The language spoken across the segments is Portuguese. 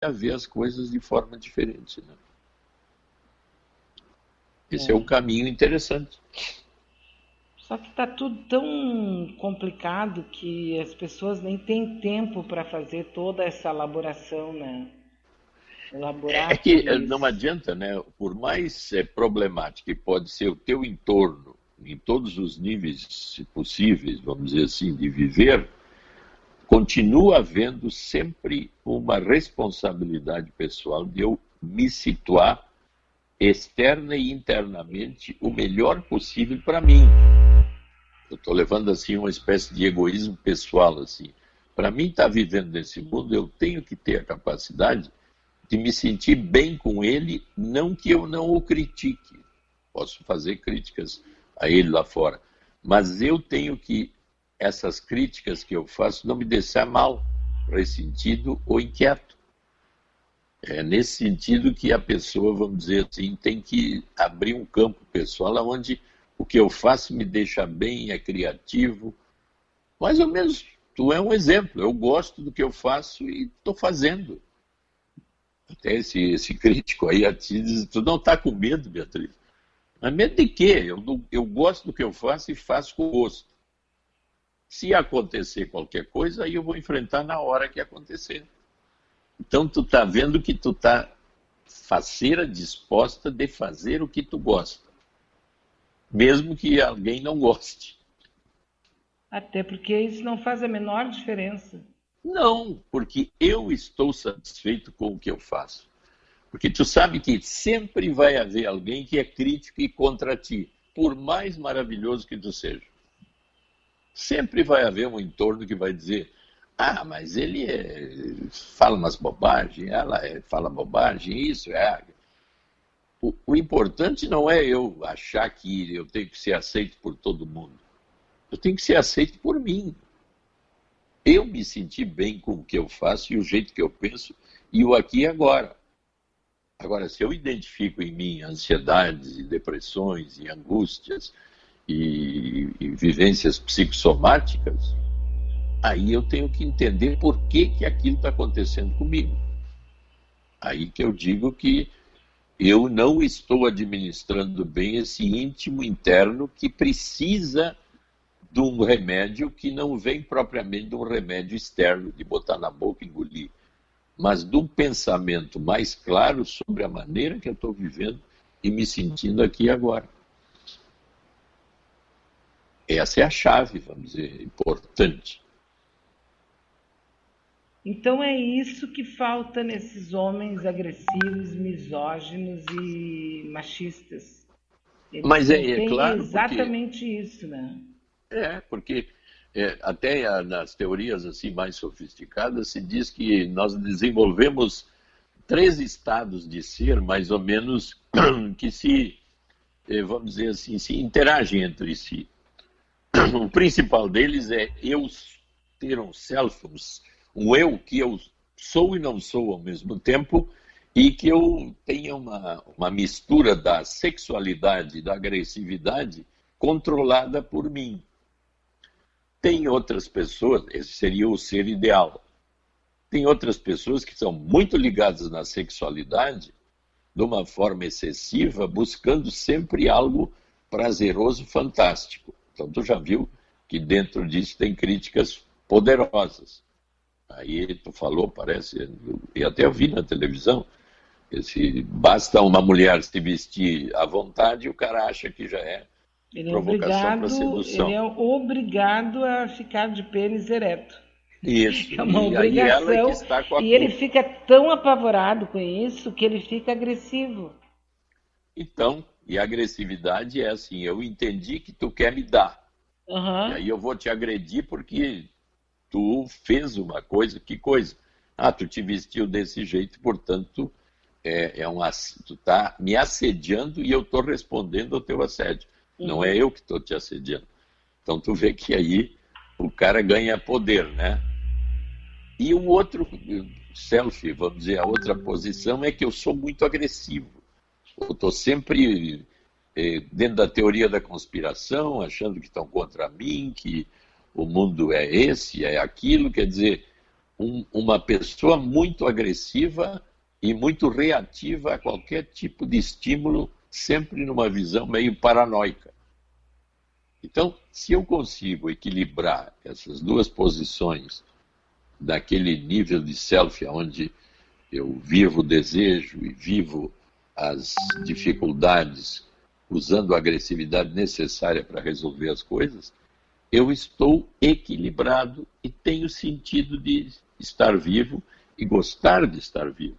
a ver as coisas de forma diferente, né? Esse é um caminho interessante. Só que está tudo tão complicado que as pessoas nem têm tempo para fazer toda essa elaboração, né? É Elaborar que tudo não isso. adianta, né? Por mais problemático que pode ser o teu entorno, em todos os níveis possíveis, vamos dizer assim, de viver, continua havendo sempre uma responsabilidade pessoal de eu me situar externa e internamente o melhor possível para mim. Eu estou levando assim uma espécie de egoísmo pessoal assim. Para mim estar vivendo nesse mundo, eu tenho que ter a capacidade de me sentir bem com ele, não que eu não o critique. Posso fazer críticas a ele lá fora, mas eu tenho que essas críticas que eu faço não me deixar mal, ressentido ou inquieto. É nesse sentido que a pessoa, vamos dizer assim, tem que abrir um campo pessoal onde o que eu faço me deixa bem, é criativo. Mais ou menos, tu é um exemplo. Eu gosto do que eu faço e estou fazendo. Até esse crítico aí a ti diz, tu não está com medo, Beatriz? Mas medo de quê? Eu gosto do que eu faço e faço com gosto. Se acontecer qualquer coisa, aí eu vou enfrentar na hora que acontecer. Então tu está vendo que tu está faceira, disposta de fazer o que tu gosta, mesmo que alguém não goste. Até porque isso não faz a menor diferença. Não, porque eu estou satisfeito com o que eu faço. Porque tu sabe que sempre vai haver alguém que é crítico e contra ti, por mais maravilhoso que tu seja. Sempre vai haver um entorno que vai dizer: ah, mas ele fala umas bobagens, ela fala bobagem, isso é. O importante não é eu achar que eu tenho que ser aceito por todo mundo. Eu tenho que ser aceito por mim. Eu me sentir bem com o que eu faço e o jeito que eu penso e o aqui e agora. Agora, se eu identifico em mim ansiedades e depressões e angústias e vivências psicossomáticas, aí eu tenho que entender por que, que aquilo está acontecendo comigo. Aí que eu digo que eu não estou administrando bem esse íntimo interno que precisa de um remédio que não vem propriamente de um remédio externo, de botar na boca e engolir, mas de um pensamento mais claro sobre a maneira que eu estou vivendo e me sentindo aqui e agora. Essa é a chave, vamos dizer, importante. Então é isso que falta nesses homens agressivos, misóginos e machistas. Eles Mas não é têm claro porque exatamente isso, né? porque até nas teorias assim mais sofisticadas se diz que nós desenvolvemos 3 estados de ser, mais ou menos, que vamos dizer assim, se interagem entre si. O principal deles é eu ter um self, um eu que eu sou e não sou ao mesmo tempo, e que eu tenha uma mistura da sexualidade e da agressividade controlada por mim. Tem outras pessoas, esse seria o ser ideal. Tem outras pessoas que são muito ligadas na sexualidade de uma forma excessiva, buscando sempre algo prazeroso, fantástico. Então, tu já viu que dentro disso tem críticas poderosas. Aí tu falou, parece, e até eu vi na televisão, basta uma mulher se vestir à vontade, o cara acha que já é provocação para Ele sedução. é obrigado a ficar de pênis ereto. Isso, É uma e aí ela é que obrigação está com a e ele culpa. fica tão apavorado com isso que ele fica agressivo. Então, e a agressividade é assim, eu entendi que tu quer me dar, e Aham. aí eu vou te agredir porque tu fez uma coisa, que coisa? Ah, tu te vestiu desse jeito, portanto, tu está me assediando e eu estou respondendo ao teu assédio. Não é Uhum. eu que estou te assediando. Então tu vê que aí o cara ganha poder, né? E o outro selfie, vamos dizer, a outra posição é que eu sou muito agressivo. Eu estou sempre dentro da teoria da conspiração, achando que estão contra mim, que o mundo é esse, é aquilo, quer dizer, uma pessoa muito agressiva e muito reativa a qualquer tipo de estímulo, sempre numa visão meio paranoica. Então, se eu consigo equilibrar essas duas posições daquele nível de self onde eu vivo o desejo e vivo as dificuldades usando a agressividade necessária para resolver as coisas, eu estou equilibrado e tenho sentido de estar vivo e gostar de estar vivo.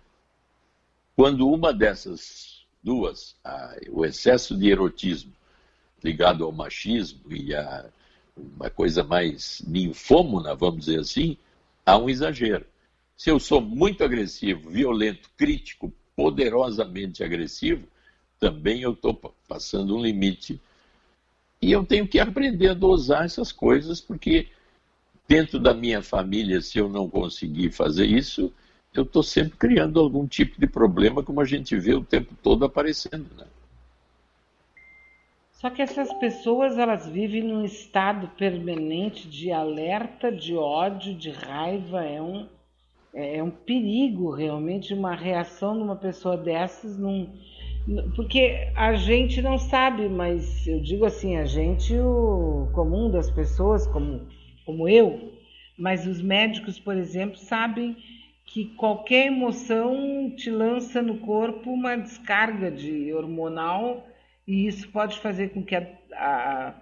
Quando uma dessas duas, o excesso de erotismo ligado ao machismo e a uma coisa mais ninfômona, vamos dizer assim, há um exagero. Se eu sou muito agressivo, violento, crítico, poderosamente agressivo, também eu estou passando um limite. E eu tenho que aprender a dosar essas coisas, porque dentro da minha família, se eu não conseguir fazer isso, eu estou sempre criando algum tipo de problema, como a gente vê o tempo todo aparecendo, né? Só que essas pessoas, elas vivem num estado permanente de alerta, de ódio, de raiva. É um perigo, realmente, uma reação de uma pessoa dessas. Porque a gente não sabe, mas eu digo assim, a gente, o comum das pessoas, como eu, mas os médicos, por exemplo, sabem que qualquer emoção te lança no corpo uma descarga de hormonal, e isso pode fazer com que a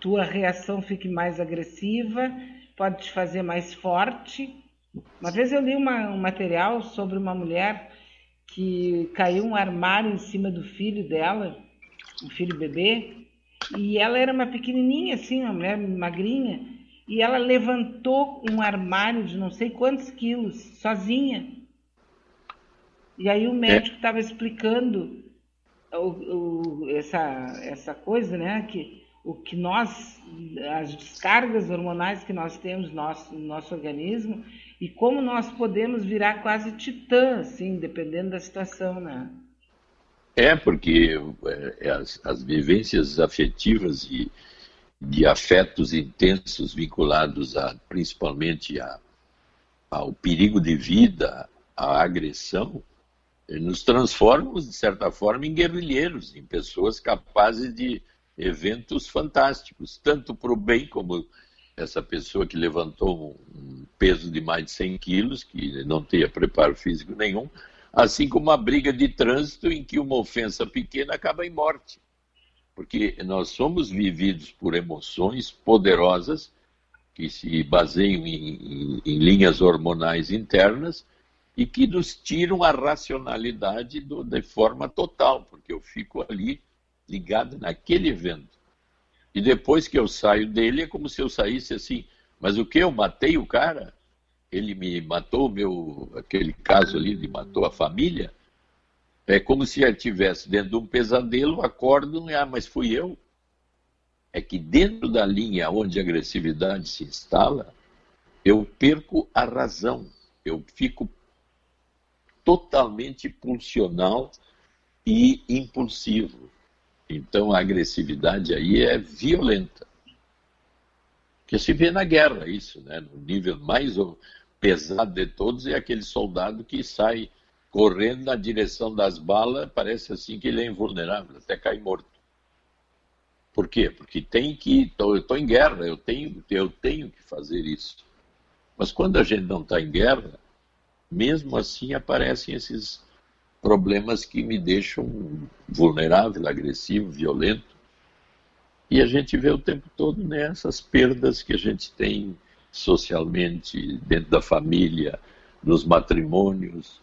tua reação fique mais agressiva, pode te fazer mais forte. Uma vez eu li um material sobre uma mulher que caiu um armário em cima do filho dela, um filho bebê, e ela era uma pequenininha assim, uma mulher magrinha, e ela levantou um armário de não sei quantos quilos, sozinha. E aí o médico estava explicando essa coisa, né, que o que nós, as descargas hormonais que nós temos no nosso organismo, e como nós podemos virar quase titã, assim, dependendo da situação, né? Porque as vivências afetivas e de afetos intensos vinculados principalmente ao perigo de vida, à agressão, nos transformamos, de certa forma, em guerrilheiros, em pessoas capazes de eventos fantásticos, tanto para o bem, como essa pessoa que levantou um peso de mais de 100 quilos, que não tinha preparo físico nenhum, assim como uma briga de trânsito em que uma ofensa pequena acaba em morte. Porque nós somos vividos por emoções poderosas que se baseiam em linhas hormonais internas e que nos tiram a racionalidade de forma total, porque eu fico ali ligado naquele evento. E depois que eu saio dele, é como se eu saísse assim, mas o que? Eu matei o cara? Ele me matou, aquele caso ali, ele matou a família? É como se eu estivesse dentro de um pesadelo, acordo, mas fui eu. É que dentro da linha onde a agressividade se instala, eu perco a razão. Eu fico totalmente pulsional e impulsivo. Então a agressividade aí é violenta. Que se vê na guerra isso, né? No nível mais pesado de todos é aquele soldado que sai correndo na direção das balas, parece assim que ele é invulnerável, até cai morto. Por quê? Porque eu estou em guerra, eu tenho que fazer isso. Mas quando a gente não está em guerra, mesmo assim aparecem esses problemas que me deixam vulnerável, agressivo, violento. E a gente vê o tempo todo nessas perdas que a gente tem socialmente, dentro da família, nos matrimônios,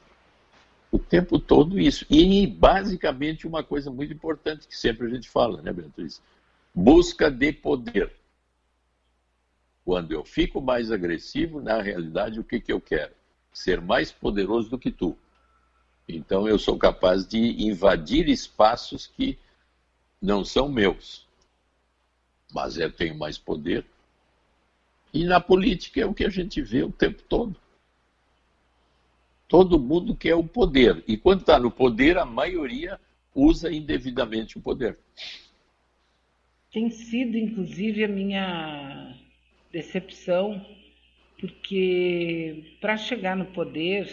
o tempo todo isso. E basicamente uma coisa muito importante que sempre a gente fala, né, Beatriz? Busca de poder. Quando eu fico mais agressivo, na realidade, o que eu quero? Ser mais poderoso do que tu. Então eu sou capaz de invadir espaços que não são meus. Mas eu tenho mais poder. E na política é o que a gente vê o tempo todo. Todo mundo quer o poder. E quando está no poder, a maioria usa indevidamente o poder. Tem sido, inclusive, a minha decepção porque para chegar no poder,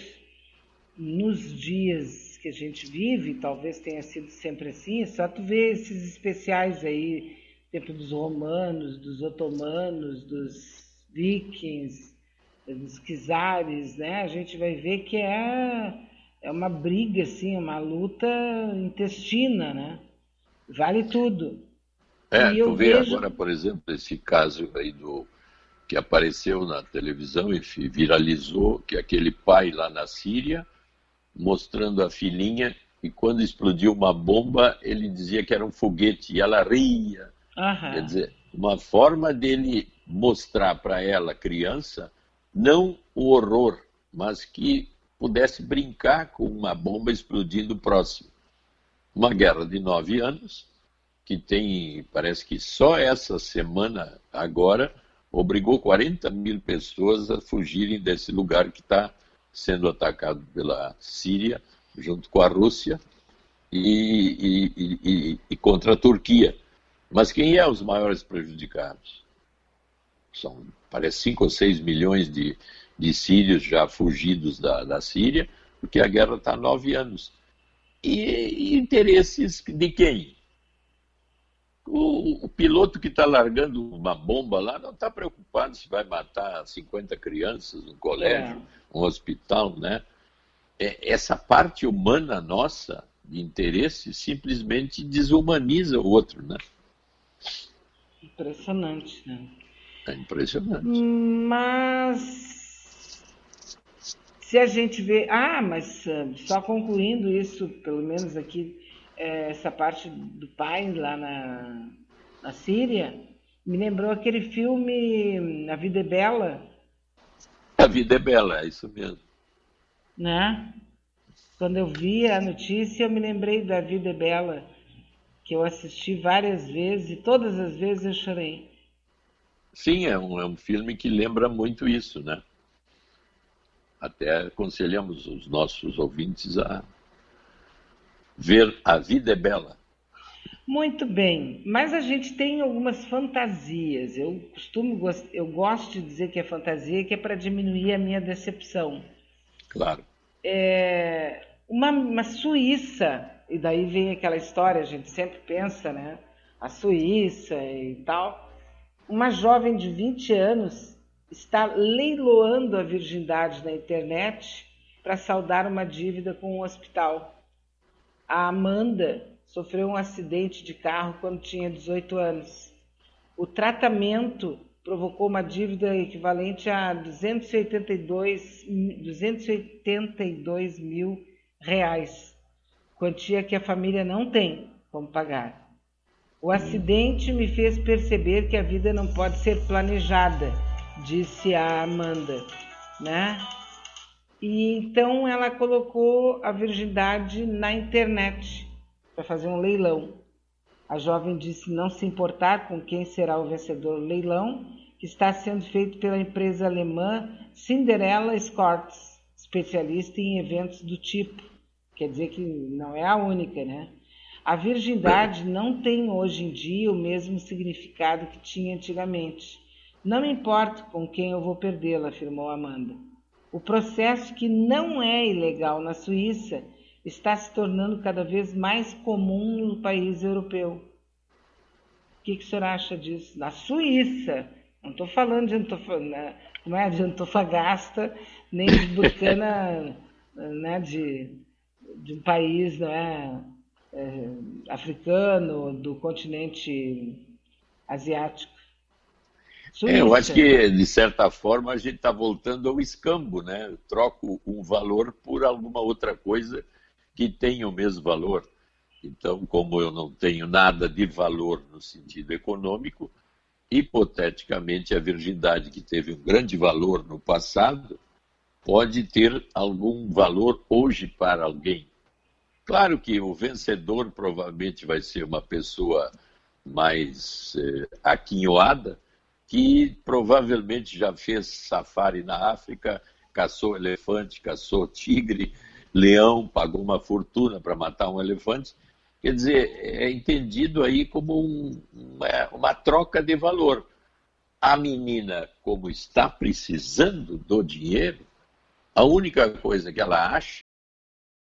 nos dias que a gente vive, talvez tenha sido sempre assim, é só tu ver esses especiais aí, tempo dos romanos, dos otomanos, dos vikings, dos czares, né? A gente vai ver que é uma briga, assim, uma luta intestina, né? Vale tudo. E eu Tu vê vejo. agora, por exemplo, esse caso aí que apareceu na televisão e viralizou, que aquele pai lá na Síria, mostrando a filhinha, e quando explodiu uma bomba, ele dizia que era um foguete, e ela ria. Quer Aham, dizer, uma forma dele mostrar para ela, criança, não o horror, mas que pudesse brincar com uma bomba explodindo próximo. Uma guerra de 9 anos, que tem, parece que só essa semana agora, obrigou 40 mil pessoas a fugirem desse lugar que está sendo atacado pela Síria, junto com a Rússia, e contra a Turquia. Mas quem é os maiores prejudicados? São, parece, 5 ou 6 milhões de sírios já fugidos da Síria, porque a guerra está há 9 anos. E interesses de quem? O piloto que está largando uma bomba lá não está preocupado se vai matar 50 crianças, um é, colégio, um hospital, né? Essa parte humana nossa, de interesse, simplesmente desumaniza o outro, né? impressionante, né? É impressionante. Mas se a gente vê. Ah, mas só concluindo isso, pelo menos aqui, essa parte do pai lá na Síria, me lembrou aquele filme A Vida é Bela, A vida é bela, é isso mesmo. né? Quando eu vi a notícia, eu me lembrei da Vida é Bela, que eu assisti várias vezes e todas as vezes eu chorei. Sim, é um filme que lembra muito isso, né? Até aconselhamos os nossos ouvintes a ver A Vida é Bela. Muito bem, mas a gente tem algumas fantasias. Eu gosto de dizer que é fantasia, que é para diminuir a minha decepção. Claro. Uma Suíça, e daí vem aquela história, a gente sempre pensa, né? A Suíça e tal. Uma jovem de 20 anos está leiloando a virgindade na internet para saldar uma dívida com o hospital. A Amanda sofreu um acidente de carro quando tinha 18 anos. O tratamento provocou uma dívida equivalente a 282 mil reais, quantia que a família não tem como pagar. O acidente me fez perceber que a vida não pode ser planejada, disse a Amanda, né? E então ela colocou a virgindade na internet para fazer um leilão. A jovem disse não se importar com quem será o vencedor do leilão, que está sendo feito pela empresa alemã Cinderella Escorts, especialista em eventos do tipo. Quer dizer que não é a única, né? A virgindade não tem hoje em dia o mesmo significado que tinha antigamente. Não me importo com quem eu vou perdê-la, afirmou Amanda. O processo, que não é ilegal na Suíça, está se tornando cada vez mais comum no país europeu. O que o senhor acha disso? Na Suíça, não estou falando de Antofagasta, nem de Burkina, né, de um país, não é, africano, do continente asiático. Eu acho Suíça. que, de certa forma, a gente está voltando ao escambo, né? Eu troco um valor por alguma outra coisa que tenha o mesmo valor. Então, como eu não tenho nada de valor no sentido econômico, hipoteticamente a virgindade, que teve um grande valor no passado, pode ter algum valor hoje para alguém. Claro que o vencedor provavelmente vai ser uma pessoa mais aquinhoada, que provavelmente já fez safari na África, caçou elefante, caçou tigre, leão, pagou uma fortuna para matar um elefante. Quer dizer, é entendido aí como uma troca de valor. a menina, como está precisando do dinheiro, a única coisa que ela acha